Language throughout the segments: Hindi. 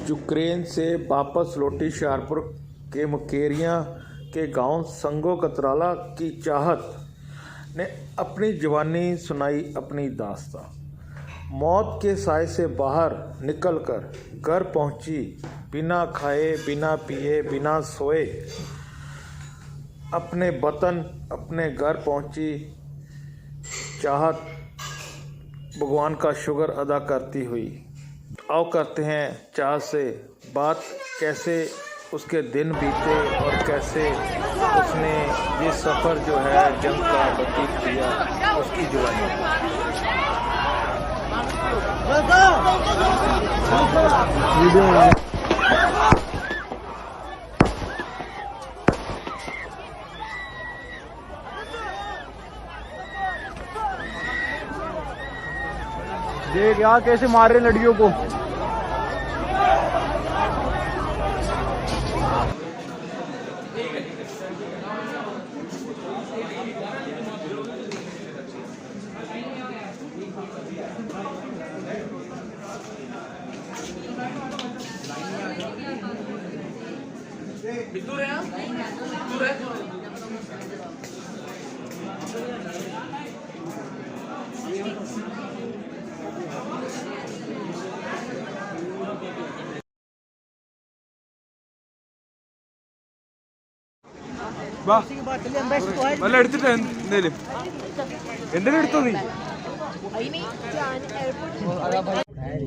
यूक्रेन से वापस लौटी शाहपुर के मुकेरियां के गांव संगो कतराला की चाहत ने अपनी जवानी सुनाई अपनी दास्तां। मौत के साए से बाहर निकलकर घर पहुंची, बिना खाए बिना पिए बिना सोए अपने वतन अपने घर पहुंची चाहत भगवान का शुक्र अदा करती हुई। आओ करते हैं चाहत से बात, कैसे उसके दिन बीते और कैसे उसने ये सफ़र जो है जंग का व्यतीत किया उसकी जवानी। देख यार कैसे मार रहे लड़कियों को। വല്ല എടുത്തിട്ട് എന്തേലും എന്തെങ്കിലും എടുത്തോ നീ?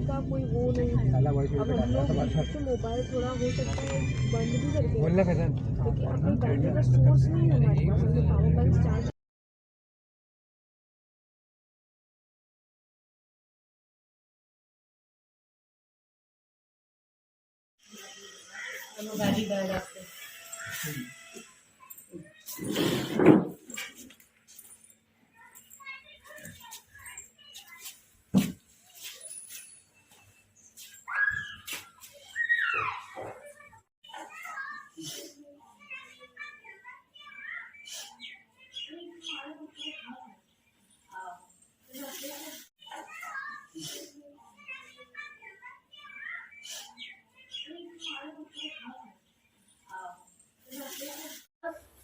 का कोई वो नहीं है। अब हम लोग तो मोबाइल थोड़ा हो सकता है बंद भी कर दें, लेकिन कोई बैटरी का सोर्स नहीं है हमारे पास, तो पावर बैंक चार्ज गाड़ी बैठ जाते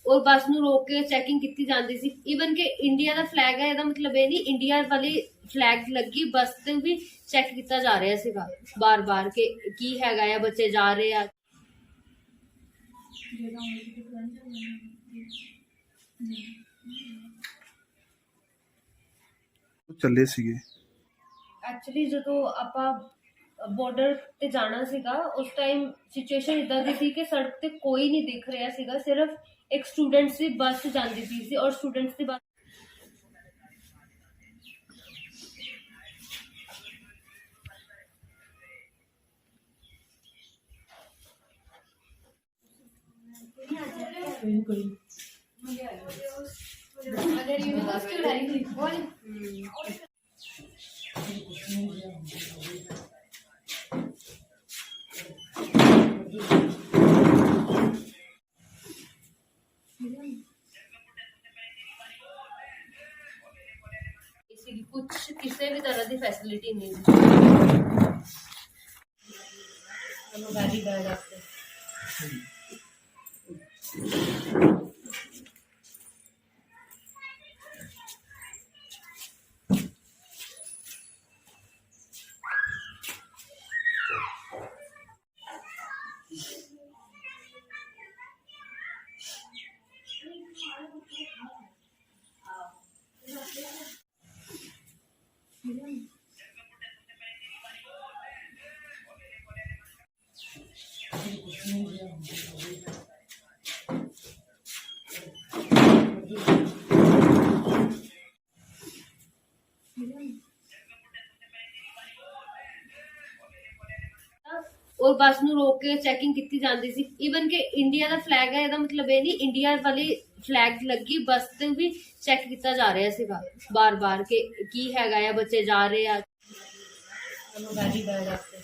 और बस ਨੂੰ ਰੋਕ ਕੇ ਚੈਕਿੰਗ ਕੀਤੀ ਜਾਂਦੀ ਸੀ। ਈਵਨ ਕਿ ਇੰਡੀਆ ਦਾ ਫਲੈਗ ਹੈ, ਇਹਦਾ ਮਤਲਬ ਇਹ ਨਹੀਂ ਇੰਡੀਆ ਵਾਲੀ ਫਲੈਗ ਲੱਗੀ ਬੱਸ ਤੇ ਵੀ ਚੈੱਕ ਕੀਤਾ ਜਾ ਰਿਹਾ ਸੀਗਾ ਬਾਰ-ਬਾਰ ਕਿ ਕੀ ਹੈਗਾ ਆ, ਬੱਚੇ ਜਾ ਰਹੇ ਆ। ਚੱਲੇ ਸੀਗੇ ਐਕਚੁਅਲੀ ਜਦੋਂ ਆਪਾਂ ਬਾਰਡਰ ਤੇ ਜਾਣਾ ਸੀਗਾ ਉਸ ਟਾਈਮ ਸਿਚੁਏਸ਼ਨ ਇਦਾਂ ਦੀ ਸੀ ਕਿ ਸੜਕ ਤੇ ਕੋਈ ਨਹੀਂ ਦਿਖ ਰਿਹਾ ਸੀਗਾ, ਸਿਰਫ ਇੱਕ ਸਟੂਡੈਂਟਸ ਦੀ ਬੱਸ ਜਾਂਦੀ ਪਈ ਸੀ ਔਰ ਸਟੂਡੈਂਟਸ ਦੀ ਬੱਸ अगर यूनिवर्सिटी डायरेक्टली कुछ किसी भी तरह की फैसिलिटी नहीं गाड़ी बैठ जाते और बस ਨੂੰ ਰੋਕ ਕੇ ਚੈਕਿੰਗ ਕੀਤੀ ਜਾਂਦੀ ਸੀ। ਈਵਨ ਕਿ ਇੰਡੀਆ ਦਾ ਫਲੈਗ ਹੈ, ਇਹਦਾ ਮਤਲਬ ਇਹ ਨਹੀਂ ਇੰਡੀਆ ਵਾਲੀ ਫਲੈਗ ਲੱਗੀ ਬੱਸ ਤੇ ਵੀ ਚੈੱਕ ਕੀਤਾ ਜਾ ਰਿਹਾ ਸੀਗਾ ਬਾਰ-ਬਾਰ ਕਿ ਕੀ ਹੈਗਾ ਆ, ਬੱਚੇ ਜਾ ਰਹੇ ਆ। गाड़ी बैठ जाते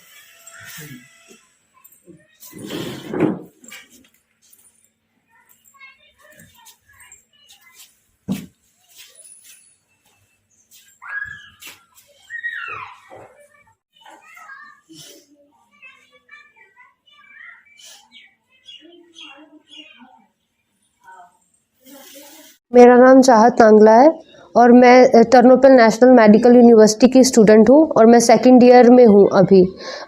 मेरा नाम चाहत नांगला है और मैं टर्नोपिल नेशनल मेडिकल यूनिवर्सिटी की स्टूडेंट हूँ और मैं सेकंड ईयर में हूँ अभी।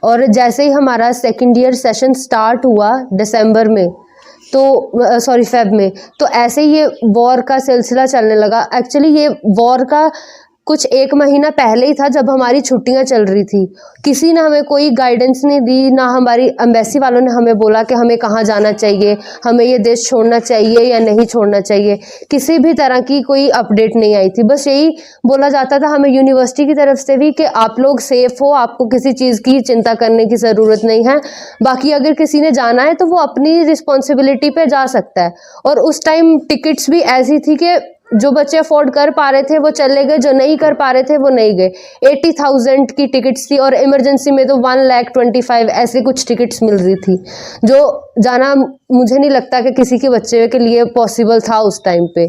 और जैसे ही हमारा सेकंड ईयर सेशन स्टार्ट हुआ दिसंबर में, तो फेब में, तो ऐसे ही ये वॉर का सिलसिला चलने लगा। एक्चुअली ये वॉर का कुछ 1 महीना पहले ही था, जब हमारी छुट्टियां चल रही थी। किसी ने हमें कोई गाइडेंस नहीं दी, ना हमारी एम्बेसी वालों ने हमें बोला कि हमें कहाँ जाना चाहिए, हमें ये देश छोड़ना चाहिए या नहीं छोड़ना चाहिए। किसी भी तरह की कोई अपडेट नहीं आई थी। बस यही बोला जाता था हमें यूनिवर्सिटी की तरफ से भी कि आप लोग सेफ हो, आपको किसी चीज़ की चिंता करने की ज़रूरत नहीं है। बाकी अगर किसी ने जाना है तो वो अपनी रिस्पॉन्सिबिलिटी पे जा सकता है। और उस टाइम टिकट्स भी ऐसी थी कि जो बच्चे अफोर्ड कर पा रहे थे वो चले गए, जो नहीं कर पा रहे थे वो नहीं गए। 80,000 की टिकट्स थी और इमरजेंसी में तो 1,25,000 ऐसे कुछ टिकट्स मिल रही थी, जो जाना मुझे नहीं लगता कि किसी के बच्चे के लिए पॉसिबल था उस टाइम पे।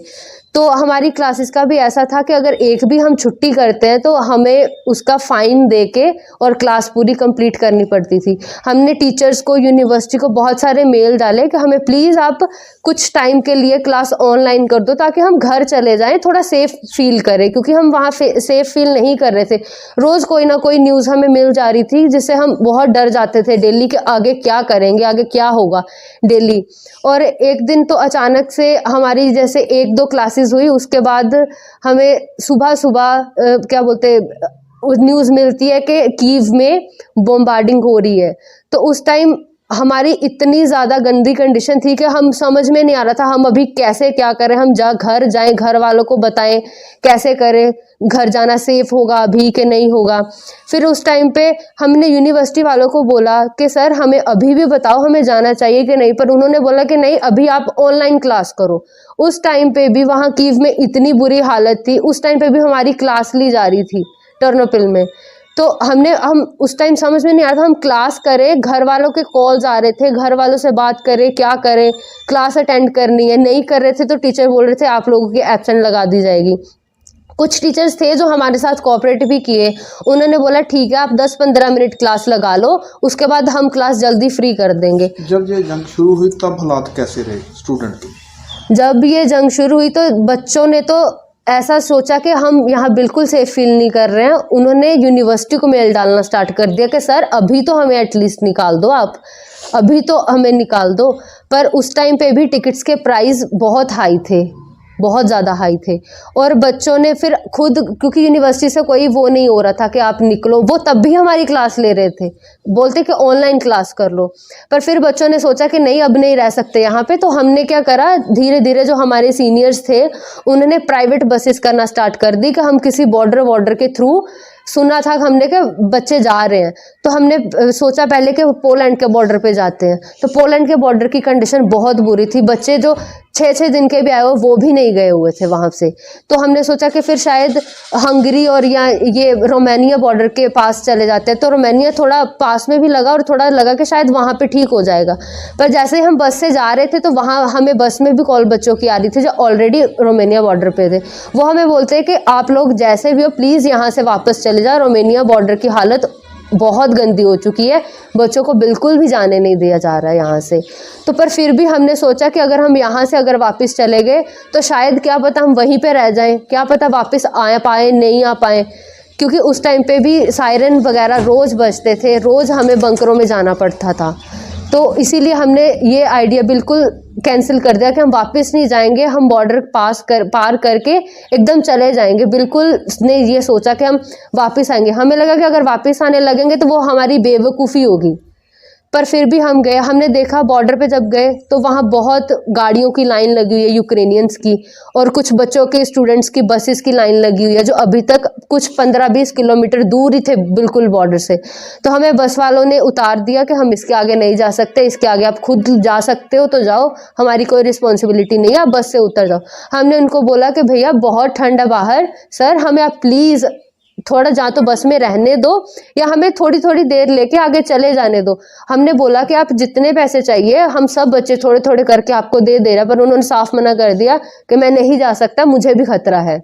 तो हमारी क्लासेस का भी ऐसा था कि अगर एक भी हम छुट्टी करते हैं तो हमें उसका फ़ाइन दे के और क्लास पूरी कंप्लीट करनी पड़ती थी। हमने टीचर्स को, यूनिवर्सिटी को बहुत सारे मेल डाले कि हमें प्लीज़ आप कुछ टाइम के लिए क्लास ऑनलाइन कर दो ताकि हम घर चले जाएं, थोड़ा सेफ फील करें, क्योंकि हम वहाँ सेफ फील नहीं कर रहे थे। रोज़ कोई ना कोई न्यूज़ हमें मिल जा रही थी जिससे हम बहुत डर जाते थे डेली कि आगे क्या करेंगे, आगे क्या होगा डेली। और एक दिन तो अचानक से हमारी जैसे 1-2 क्लासेस हुई, उसके बाद हमें सुबह क्या बोलते न्यूज़ मिलती है कि कीव में बॉम्बार्डिंग हो रही है। तो उस टाइम हमारी इतनी ज़्यादा गंदी कंडीशन थी कि हम समझ में नहीं आ रहा था हम अभी कैसे क्या करें। हम घर जाएं, घर वालों को बताएं कैसे करें, घर जाना सेफ होगा अभी कि नहीं होगा। फिर उस टाइम पे हमने यूनिवर्सिटी वालों को बोला कि सर हमें अभी भी बताओ हमें जाना चाहिए कि नहीं, पर उन्होंने बोला कि नहीं अभी आप ऑनलाइन क्लास करो। उस टाइम पे भी वहाँ कीव में इतनी बुरी हालत थी, उस टाइम पे भी हमारी क्लास ली जा रही थी टर्नोपिल में। तो हम उस टाइम समझ में नहीं आ रहा था हम क्लास करें, घर वालों के कॉल्स आ रहे थे, घर वालों से बात करें, क्या करें, क्लास अटेंड करनी है, नहीं कर रहे थे तो टीचर बोल रहे थे आप लोगों की एब्सेंट लगा दी जाएगी। कुछ टीचर्स थे जो हमारे साथ कोऑपरेट भी किए, उन्होंने बोला ठीक है आप 10-15 मिनट क्लास लगा लो, उसके बाद हम क्लास जल्दी फ्री कर देंगे। जब ये जंग शुरू हुई तब हालात कैसे रहे स्टूडेंट के? जब ये जंग शुरू हुई तो बच्चों ने तो ऐसा सोचा कि हम यहाँ बिल्कुल सेफ फील नहीं कर रहे हैं। उन्होंने यूनिवर्सिटी को मेल डालना स्टार्ट कर दिया कि सर अभी तो हमें एटलीस्ट निकाल दो, आप अभी तो हमें निकाल दो। पर उस टाइम पे भी टिकट्स के प्राइस बहुत हाई थे, बहुत ज़्यादा हाई थे। और बच्चों ने फिर खुद, क्योंकि यूनिवर्सिटी से कोई वो नहीं हो रहा था कि आप निकलो, वो तब भी हमारी क्लास ले रहे थे, बोलते कि ऑनलाइन क्लास कर लो। पर फिर बच्चों ने सोचा कि नहीं अब नहीं रह सकते यहाँ पे। तो हमने क्या करा, धीरे धीरे जो हमारे सीनियर्स थे उन्होंने प्राइवेट बसेस करना स्टार्ट कर दी कि हम किसी बॉर्डर के थ्रू, सुना था हमने कि बच्चे जा रहे हैं, तो हमने सोचा पहले कि पोलैंड के बॉर्डर पे जाते हैं। तो पोलैंड के बॉर्डर की कंडीशन बहुत बुरी थी, बच्चे जो 6-6 दिन के भी आए हुए वो भी नहीं गए हुए थे वहाँ से। तो हमने सोचा कि फिर शायद हंगरी और या ये रोमानिया बॉर्डर के पास चले जाते हैं। तो रोमानिया थोड़ा पास में भी लगा और थोड़ा लगा कि शायद वहाँ पे ठीक हो जाएगा। पर जैसे ही हम बस से जा रहे थे तो वहाँ हमें बस में भी कॉल बच्चों की आ रही थी जो ऑलरेडी रोमानिया बॉर्डर पे थे। वो हमें बोलते हैं कि आप लोग जैसे भी हो प्लीज़ यहाँ से वापस चले जाओ, रोमानिया बॉर्डर की हालत बहुत गंदी हो चुकी है, बच्चों को बिल्कुल भी जाने नहीं दिया जा रहा है यहाँ से। तो पर फिर भी हमने सोचा कि अगर हम यहाँ से अगर वापस चले गए तो शायद क्या पता हम वहीं पे रह जाएं, क्या पता वापस आ पाए नहीं आ पाए, क्योंकि उस टाइम पे भी सायरन वगैरह रोज़ बजते थे, रोज़ हमें बंकरों में जाना पड़ता था। तो इसीलिए हमने ये आइडिया बिल्कुल कैंसिल कर दिया कि हम वापस नहीं जाएंगे, हम बॉर्डर पार करके एकदम चले जाएंगे। बिल्कुल ने ये सोचा कि हम वापस आएंगे। हमें लगा कि अगर वापस आने लगेंगे तो वो हमारी बेवकूफ़ी होगी। पर फिर भी हम गए, हमने देखा बॉर्डर पे जब गए तो वहाँ बहुत गाड़ियों की लाइन लगी हुई है यूक्रेनियंस की, और कुछ बच्चों के स्टूडेंट्स की बसेस की लाइन लगी हुई है जो अभी तक कुछ 15-20 किलोमीटर दूर ही थे बिल्कुल बॉर्डर से। तो हमें बस वालों ने उतार दिया कि हम इसके आगे नहीं जा सकते, इसके आगे आप खुद जा सकते हो तो जाओ, हमारी कोई रिस्पॉन्सिबिलिटी नहीं है, आप बस से उतर जाओ। हमने उनको बोला कि भैया बहुत ठंड है बाहर, सर हमें आप प्लीज़ थोड़ा जा तो बस में रहने दो या हमें थोड़ी थोड़ी देर लेके आगे चले जाने दो। हमने बोला कि आप जितने पैसे चाहिए हम सब बच्चे थोड़े थोड़े करके आपको दे रहे हैं, पर उन्होंने साफ मना कर दिया कि मैं नहीं जा सकता, मुझे भी खतरा है।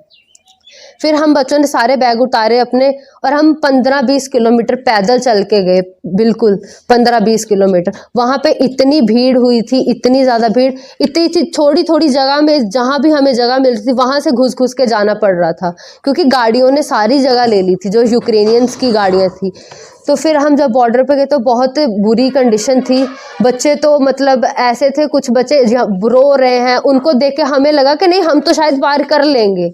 फिर हम बच्चों ने सारे बैग उतारे अपने और हम 15-20 किलोमीटर पैदल चल के गए, बिल्कुल 15-20 किलोमीटर। वहाँ पे इतनी भीड़ हुई थी, इतनी ज़्यादा भीड़, इतनी थोड़ी थोड़ी जगह में जहाँ भी हमें जगह मिलती थी वहाँ से घुस घुस के जाना पड़ रहा था, क्योंकि गाड़ियों ने सारी जगह ले ली थी, जो यूक्रेनियंस की गाड़ियाँ थी। तो फिर हम जब बॉर्डर पे गए तो बहुत बुरी कंडीशन थी। बच्चे तो मतलब ऐसे थे, कुछ बच्चे रो रहे हैं, उनको देख के हमें लगा कि नहीं हम तो शायद पार कर लेंगे,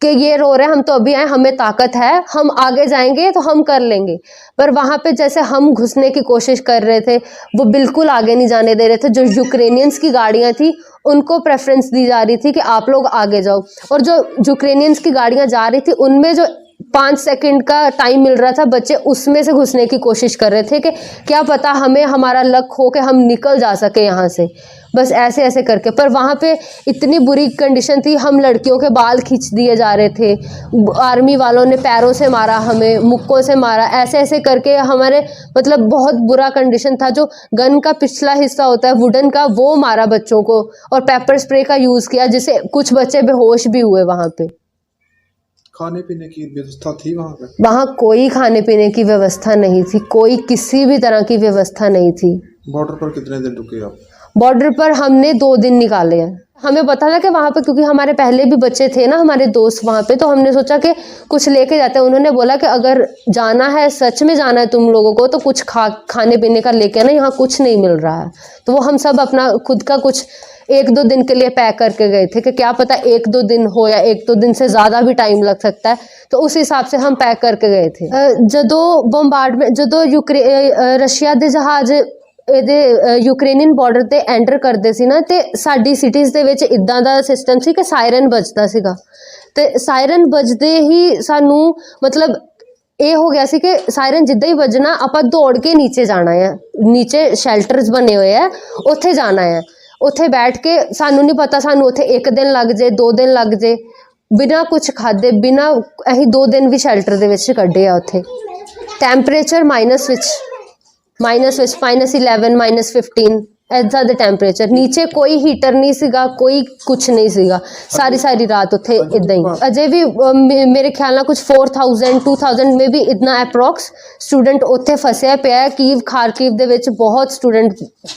कि ये रो रहे हैं, हम तो अभी आए, हमें ताकत है, हम आगे जाएंगे तो हम कर लेंगे। पर वहाँ पे जैसे हम घुसने की कोशिश कर रहे थे, वो बिल्कुल आगे नहीं जाने दे रहे थे। जो यूक्रेनियंस की गाड़ियाँ थी उनको प्रेफरेंस दी जा रही थी कि आप लोग आगे जाओ, और जो यूक्रेनियंस की गाड़ियाँ जा रही थी उनमें जो 5 सेकंड का टाइम मिल रहा था, बच्चे उसमें से घुसने की कोशिश कर रहे थे कि क्या पता हमें हमारा लक हो कि हम निकल जा सके यहाँ से, बस ऐसे ऐसे करके। पर वहाँ पे इतनी बुरी कंडीशन थी, हम लड़कियों के बाल खींच दिए जा रहे थे, आर्मी वालों ने पैरों से मारा, हमें मुक्कों से मारा, ऐसे ऐसे करके हमारे मतलब बहुत बुरा कंडीशन था। जो गन का पिछला हिस्सा होता है वुडन का, वो मारा बच्चों को, और पेपर स्प्रे का यूज़ किया, जिससे कुछ बच्चे बेहोश भी हुए। वहाँ पे खाने पीने की व्यवस्था थी वहाँ पे? वहाँ कोई खाने पीने की व्यवस्था नहीं थी, कोई किसी भी तरह की व्यवस्था नहीं थी। बॉर्डर पर कितने दिन रुके आप? बॉर्डर पर हमने 2 दिन निकाले हैं। हमें पता था कि वहाँ पे, क्योंकि हमारे पहले भी बच्चे थे ना, हमारे दोस्त वहाँ पे, तो हमने सोचा कि कुछ लेके जाते हैं। उन्होंने बोला कि अगर जाना है, सच में जाना है तुम लोगों को, तो कुछ खाने पीने का लेके आना, यहाँ कुछ नहीं मिल रहा है। तो वो हम सब अपना खुद का कुछ 1-2 दिन के लिए पैक करके गए थे कि क्या पता 1-2 दिन हो या 1-2 दिन से ज़्यादा भी टाइम लग सकता है, तो उस हिसाब से हम पैक करके गए थे। ਜਦੋਂ ਬੰਬਾਰਡਮੈਂਟ, ਜਦੋਂ ਰਸ਼ੀਆ ਦੇ ਜਹਾਜ਼ ਇਹਦੇ ਯੂਕਰੇਨੀਅਨ ਬਾਰਡਰ ਤੇ ਐਂਟਰ ਕਰਦੇ ਸੀ ਨਾ, ਤੇ ਸਾਡੀ ਸਿਟੀਜ਼ ਦੇ ਵਿੱਚ ਇਦਾਂ ਦਾ ਸਿਸਟਮ ਸੀ ਕਿ ਸਾਇਰਨ ਵੱਜਦਾ ਸੀਗਾ, ਤੇ ਸਾਇਰਨ ਵੱਜਦੇ ਹੀ ਸਾਨੂੰ ਮਤਲਬ ਇਹ ਹੋ ਗਿਆ ਸੀ ਕਿ ਸਾਇਰਨ ਜਿੱਦਾਂ ਹੀ ਵੱਜਣਾ ਆਪਾਂ ਦੌੜ ਕੇ ਨੀਚੇ ਜਾਣਾ ਹੈ, ਨੀਚੇ ਸ਼ੈਲਟਰਸ ਬਣੇ ਹੋਏ ਆ, ਉੱਥੇ ਜਾਣਾ ਹੈ। ਉੱਥੇ ਬੈਠ ਕੇ ਸਾਨੂੰ ਨਹੀਂ ਪਤਾ ਸਾਨੂੰ ਉੱਥੇ 1 ਦਿਨ ਲੱਗ ਜੇ, 2 ਦਿਨ ਲੱਗ ਜੇ, ਬਿਨਾਂ ਕੁਛ ਖਾਦੇ, ਬਿਨਾਂ ਅਸੀਂ 2 ਦਿਨ ਵੀ ਸ਼ੈਲਟਰ ਦੇ ਵਿੱਚ ਕੱਢੇ ਆ। ਉੱਥੇ ਟੈਂਪਰੇਚਰ ਮਾਈਨਸ ਵਿੱਚ -11 -15 ऐसा ਦੇ ਟੈਂਪਰੇਚਰ, नीचे कोई हीटर नहीं ਸੀਗਾ, कोई कुछ नहीं ਸੀਗਾ। ਸਾਰੀ ਰਾਤ ਉੱਥੇ ਇਦਾਂ ਹੀ। ਅਜੇ ਵੀ ਮੇਰੇ ਖਿਆਲ ਨਾਲ ਕੁਝ 4000-2000 ਮੇ ਵੀ ਇतना ਅਪਰੋਕਸ ਸਟੂਡੈਂਟ ਉੱਥੇ ਫਸਿਆ ਪਿਆ ਹੈ। ਖਾਰਕੀਵ ਦੇ ਵਿੱਚ ਬਹੁਤ ਸਟੂਡੈਂਟ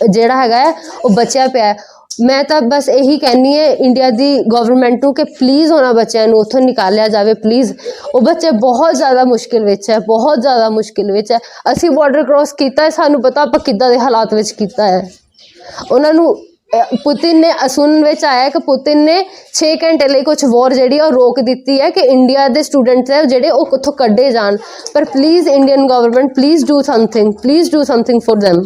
ਜਿਹੜਾ ਹੈਗਾ ਹੈ ਉਹ ਬਚਿਆ ਪਿਆ ਹੈ। ਮੈਂ ਤਾਂ ਬਸ ਇਹੀ ਕਹਿੰਦੀ ਹੈ ਇੰਡੀਆ ਦੀ ਗਵਰਨਮੈਂਟ ਨੂੰ ਕਿ ਪਲੀਜ਼ ਉਹਨਾਂ ਬੱਚਿਆਂ ਨੂੰ ਉੱਥੋਂ ਨਿਕਾਲਿਆ ਜਾਵੇ, ਪਲੀਜ਼। ਉਹ ਬੱਚੇ ਬਹੁਤ ਜ਼ਿਆਦਾ ਮੁਸ਼ਕਿਲ ਵਿੱਚ ਹੈ, ਬਹੁਤ ਜ਼ਿਆਦਾ ਮੁਸ਼ਕਿਲ ਵਿੱਚ ਹੈ। ਅਸੀਂ ਬਾਰਡਰ ਕ੍ਰੋਸ ਕੀਤਾ ਹੈ, ਸਾਨੂੰ ਪਤਾ ਆਪਾਂ ਕਿੱਦਾਂ ਦੇ ਹਾਲਾਤ ਵਿੱਚ ਕੀਤਾ ਹੈ। ਉਹਨਾਂ ਨੂੰ ਪੁਤਿਨ ਨੇ ਸੁਣਨ ਵਿੱਚ ਆਇਆ ਕਿ ਪੁਤਿਨ ਨੇ 6 ਘੰਟੇ ਲਈ ਕੁਛ ਵੋਰ ਜਿਹੜੀ ਉਹ ਰੋਕ ਦਿੱਤੀ ਹੈ ਕਿ ਇੰਡੀਆ ਦੇ ਸਟੂਡੈਂਟਸ ਹੈ ਜਿਹੜੇ ਉਹ ਉੱਥੋਂ ਕੱਢੇ ਜਾਣ। ਪਰ please Indian government, please do something for them.